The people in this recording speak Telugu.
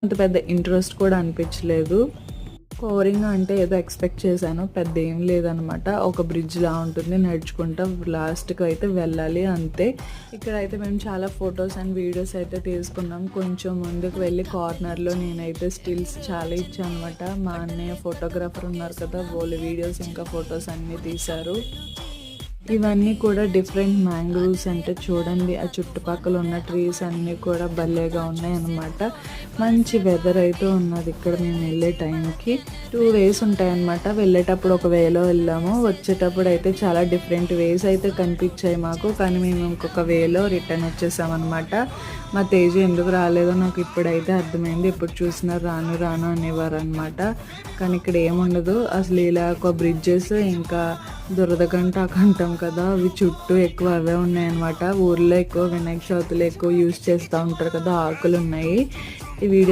అంత పెద్ద ఇంట్రెస్ట్ కూడా అనిపించలేదు. కోరింగ్ అంటే ఏదో ఎక్స్పెక్ట్ చేశాను, పెద్ద ఏం లేదనమాట. ఒక బ్రిడ్జ్లా ఉంటుంది, నడుచుకుంటా లాస్ట్కి అయితే వెళ్ళాలి అంతే. ఇక్కడైతే మేము చాలా ఫొటోస్ అండ్ వీడియోస్ అయితే తీసుకున్నాం. కొంచెం ముందుకు వెళ్ళి కార్నర్లో నేనైతే స్టిల్స్ చాలా ఇచ్చాను అనమాట. మా అన్నయ్య ఫోటోగ్రాఫర్ ఉన్నారు కదా, వాళ్ళు వీడియోస్ ఇంకా ఫొటోస్ అన్నీ తీశారు. ఇవన్నీ కూడా డిఫరెంట్ మ్యాంగ్రూవ్స్ అంటే చూడండి, ఆ చుట్టుపక్కల ఉన్న ట్రీస్ అన్నీ కూడా భలేగా ఉన్నాయన్నమాట. మంచి వెదర్ అయితే ఉన్నది ఇక్కడ మేము వెళ్ళే టైంకి. 2 వేస్ ఉంటాయన్నమాట. వెళ్ళేటప్పుడు ఒక వేలో వెళ్ళాము, వచ్చేటప్పుడు అయితే చాలా డిఫరెంట్ వేస్ అయితే కనిపించాయి మాకు. కానీ మేము ఇంకొక వేలో రిటర్న్ వచ్చేసామన్నమాట. మా తేజ ఎందుకు రాలేదో నాకు ఇప్పుడైతే అర్థమైంది. ఎప్పుడు చూసినా రాను రాను అనేవారు అనమాట. కానీ ఇక్కడ ఏముండదు అసలు. ఇలా ఒక బ్రిడ్జెస్ ఇంకా దురద గంట అంటాం కదా, అవి చుట్టూ ఎక్కువ అవే ఉన్నాయన్నమాట. ఊర్లో ఎక్కువ వినాయక చవితిలో ఎక్కువ యూజ్ చేస్తూ ఉంటారు కదా, ఆకులు ఉన్నాయి. ఈ వీడియో